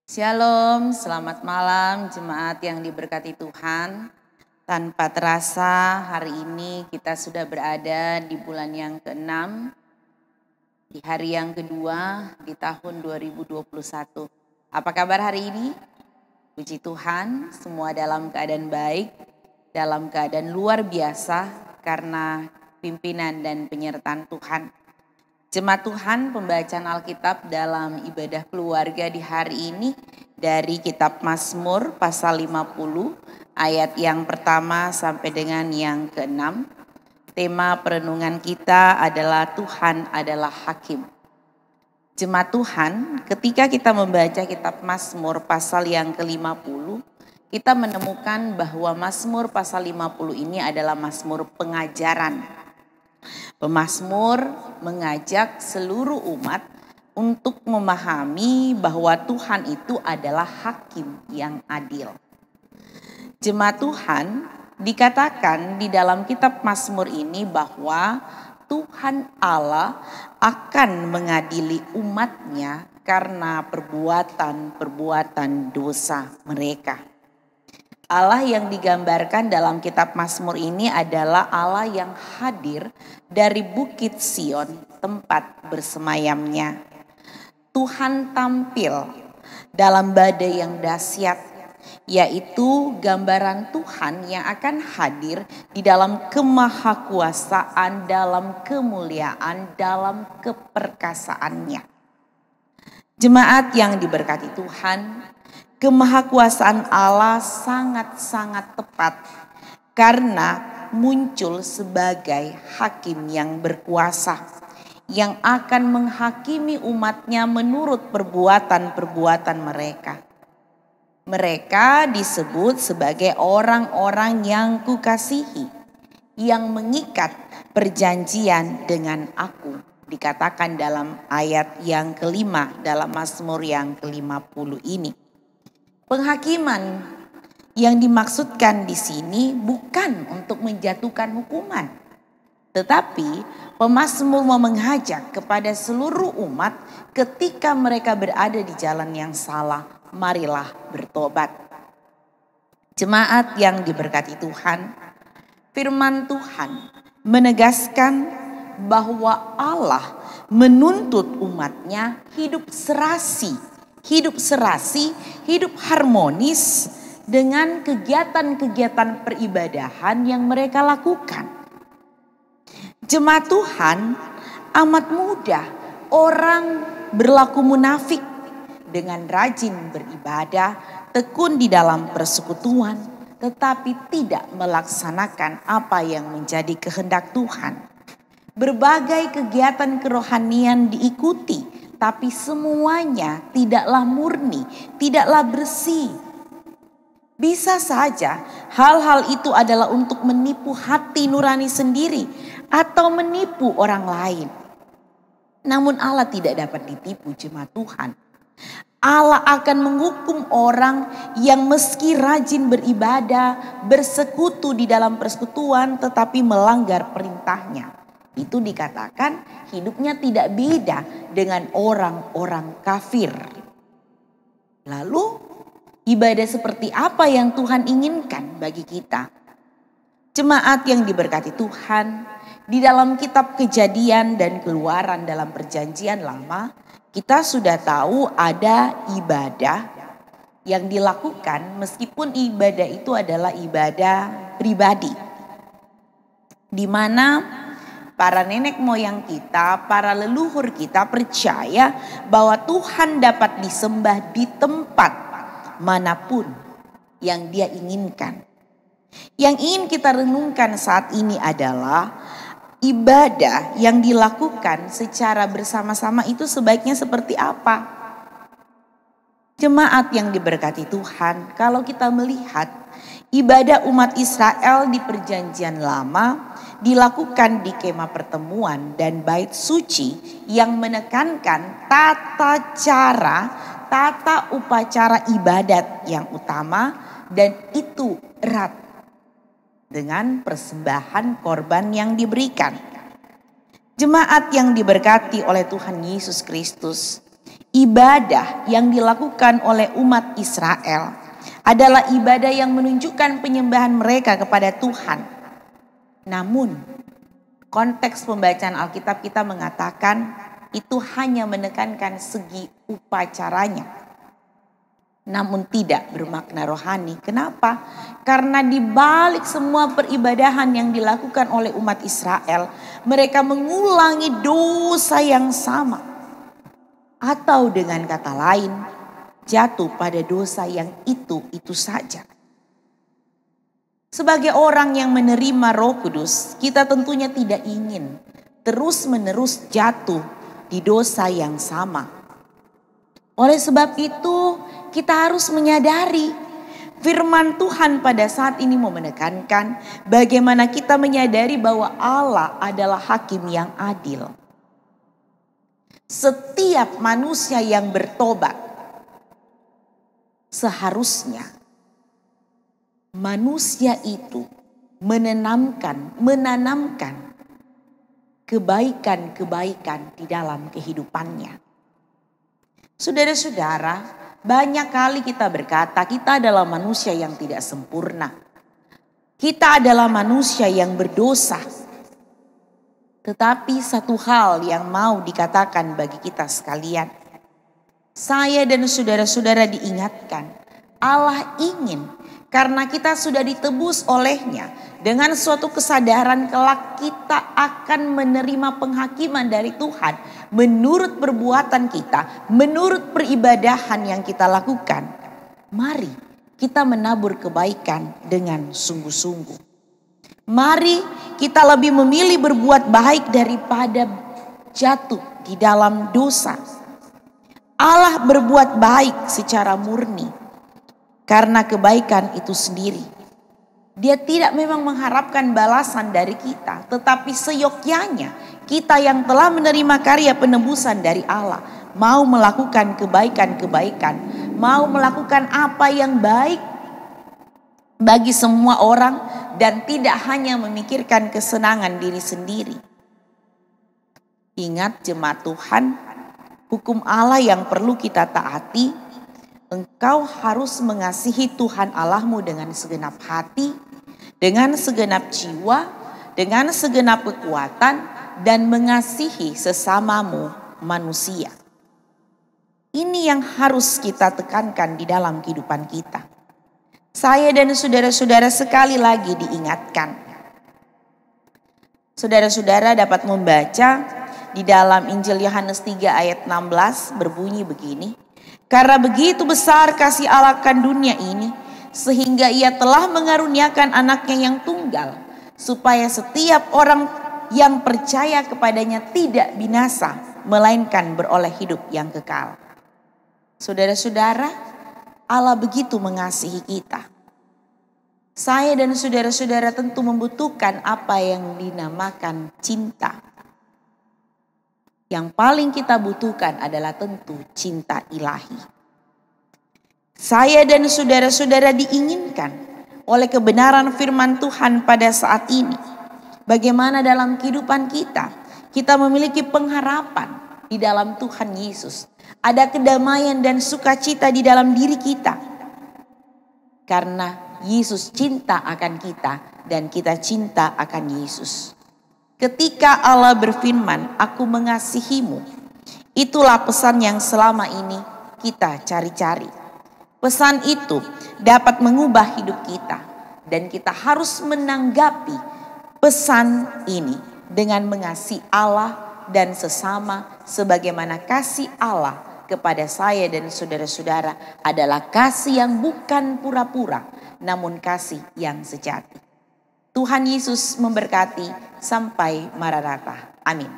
Shalom, selamat malam jemaat yang diberkati Tuhan. Tanpa terasa hari ini kita sudah berada di bulan yang ke-6, di hari yang kedua di tahun 2021. Apa kabar hari ini? Puji Tuhan, semua dalam keadaan baik, dalam keadaan luar biasa karena pimpinan dan penyertaan Tuhan. Jemaat Tuhan, pembacaan Alkitab dalam ibadah keluarga di hari ini dari kitab Mazmur pasal 50 ayat yang pertama sampai dengan yang ke-6. Tema perenungan kita adalah Tuhan adalah Hakim. Jemaat Tuhan, ketika kita membaca kitab Mazmur pasal yang ke-50, kita menemukan bahwa Mazmur pasal 50 ini adalah Mazmur pengajaran. Pemazmur mengajak seluruh umat untuk memahami bahwa Tuhan itu adalah hakim yang adil. Jemaat Tuhan, dikatakan di dalam kitab Mazmur ini bahwa Tuhan Allah akan mengadili umatnya karena perbuatan-perbuatan dosa mereka. Allah yang digambarkan dalam kitab Mazmur ini adalah Allah yang hadir dari Bukit Sion, tempat bersemayamnya. Tuhan tampil dalam badai yang dahsyat, yaitu gambaran Tuhan yang akan hadir di dalam kemahakuasaan, dalam kemuliaan, dalam keperkasaannya. Jemaat yang diberkati Tuhan, kemahakuasaan Allah sangat-sangat tepat karena muncul sebagai hakim yang berkuasa yang akan menghakimi umatnya menurut perbuatan-perbuatan mereka. Mereka disebut sebagai orang-orang yang kukasihi, yang mengikat perjanjian dengan aku. Dikatakan dalam ayat yang kelima dalam Mazmur yang ke-50 ini. Penghakiman yang dimaksudkan di sini bukan untuk menjatuhkan hukuman, tetapi pemazmur mau mengajak kepada seluruh umat ketika mereka berada di jalan yang salah, marilah bertobat. Jemaat yang diberkati Tuhan, firman Tuhan menegaskan bahwa Allah menuntut umatnya hidup serasi, hidup harmonis dengan kegiatan-kegiatan peribadahan yang mereka lakukan. Jemaat Tuhan, amat mudah orang berlaku munafik dengan rajin beribadah, tekun di dalam persekutuan, tetapi tidak melaksanakan apa yang menjadi kehendak Tuhan. Berbagai kegiatan kerohanian diikuti, tapi semuanya tidaklah murni, tidaklah bersih. Bisa saja hal-hal itu adalah untuk menipu hati nurani sendiri atau menipu orang lain. Namun Allah tidak dapat ditipu, jemaat Tuhan. Allah akan menghukum orang yang meski rajin beribadah, bersekutu di dalam persekutuan tetapi melanggar perintahnya. Itu dikatakan hidupnya tidak beda dengan orang-orang kafir. Lalu ibadah seperti apa yang Tuhan inginkan bagi kita? Jemaat yang diberkati Tuhan, di dalam kitab Kejadian dan Keluaran dalam Perjanjian Lama, kita sudah tahu ada ibadah yang dilakukan meskipun ibadah itu adalah ibadah pribadi. Di mana para nenek moyang kita, para leluhur kita percaya bahwa Tuhan dapat disembah di tempat manapun yang Dia inginkan. Yang ingin kita renungkan saat ini adalah ibadah yang dilakukan secara bersama-sama itu sebaiknya seperti apa? Jemaat yang diberkati Tuhan, kalau kita melihat ibadah umat Israel di Perjanjian Lama dilakukan di kemah pertemuan dan bait suci yang menekankan tata upacara ibadat yang utama, dan itu erat dengan persembahan korban yang diberikan. Jemaat yang diberkati oleh Tuhan Yesus Kristus, ibadah yang dilakukan oleh umat Israel adalah ibadah yang menunjukkan penyembahan mereka kepada Tuhan. Namun, konteks pembacaan Alkitab kita mengatakan itu hanya menekankan segi upacaranya, namun tidak bermakna rohani. Kenapa? Karena di balik semua peribadahan yang dilakukan oleh umat Israel, mereka mengulangi dosa yang sama. Atau dengan kata lain, jatuh pada dosa yang itu saja. Sebagai orang yang menerima Roh Kudus, kita tentunya tidak ingin terus-menerus jatuh di dosa yang sama. Oleh sebab itu, kita harus menyadari firman Tuhan pada saat ini mau menekankan bagaimana kita menyadari bahwa Allah adalah hakim yang adil. Setiap manusia yang bertobat, seharusnya manusia itu menanamkan kebaikan-kebaikan di dalam kehidupannya. Saudara-saudara, banyak kali kita berkata kita adalah manusia yang tidak sempurna. Kita adalah manusia yang berdosa. Tetapi satu hal yang mau dikatakan bagi kita sekalian. Saya dan saudara-saudara diingatkan, Allah ingin karena kita sudah ditebus olehnya, dengan suatu kesadaran kelak kita akan menerima penghakiman dari Tuhan menurut perbuatan kita, menurut peribadahan yang kita lakukan. Mari kita menabur kebaikan dengan sungguh-sungguh. Mari kita lebih memilih berbuat baik daripada jatuh di dalam dosa. Allah berbuat baik secara murni karena kebaikan itu sendiri. Dia tidak memang mengharapkan balasan dari kita, tetapi seyogyanya kita yang telah menerima karya penebusan dari Allah mau melakukan kebaikan-kebaikan, mau melakukan apa yang baik bagi semua orang dan tidak hanya memikirkan kesenangan diri sendiri. Ingat jemaat Tuhan, hukum Allah yang perlu kita taati, engkau harus mengasihi Tuhan Allahmu dengan segenap hati, dengan segenap jiwa, dengan segenap kekuatan, dan mengasihi sesamamu manusia. Ini yang harus kita tekankan di dalam kehidupan kita. Saya dan saudara-saudara sekali lagi diingatkan. Saudara-saudara dapat membaca di dalam Injil Yohanes 3 ayat 16 berbunyi begini. Karena begitu besar kasih Allah akan dunia ini, sehingga ia telah mengaruniakan anaknya yang tunggal, supaya setiap orang yang percaya kepadanya tidak binasa, melainkan beroleh hidup yang kekal. Saudara-saudara, Allah begitu mengasihi kita. Saya dan saudara-saudara tentu membutuhkan apa yang dinamakan cinta. Yang paling kita butuhkan adalah tentu cinta ilahi. Saya dan saudara-saudara diinginkan oleh kebenaran firman Tuhan pada saat ini. Bagaimana dalam kehidupan kita memiliki pengharapan di dalam Tuhan Yesus. Ada kedamaian dan sukacita di dalam diri kita. Karena Yesus cinta akan kita dan kita cinta akan Yesus. Ketika Allah berfirman, aku mengasihimu, itulah pesan yang selama ini kita cari-cari. Pesan itu dapat mengubah hidup kita dan kita harus menanggapi pesan ini dengan mengasihi Allah dan sesama sebagaimana kasih Allah kepada saya dan saudara-saudara adalah kasih yang bukan pura-pura, namun kasih yang sejati. Tuhan Yesus memberkati. Sampai Maranatha. Amin.